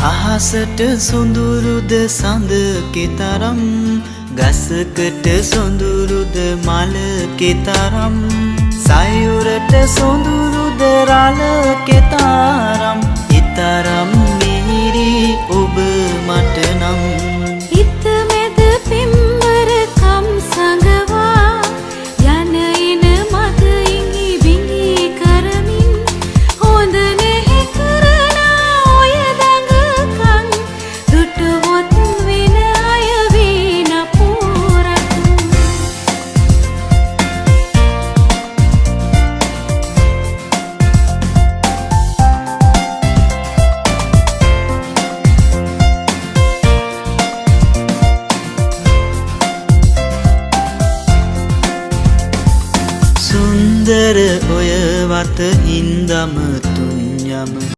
අහසට සොඳුරුද සඳ කෙතරම් ගසකට සොඳුරුද මල කෙතරම් සයුරට සොඳුරුද රළ කෙතරම් ඊතරම් මිහිරි ඔබ මට නම් හිත මැද පිම්බර කම් සංගවා යන එන මගින් විඳි කරමින් හොඳ නැහැ කරන ඔය දඟකම් දුටුවොත් වෙන අය වීන පුරතු සුන්දර ඔය වත හින්දම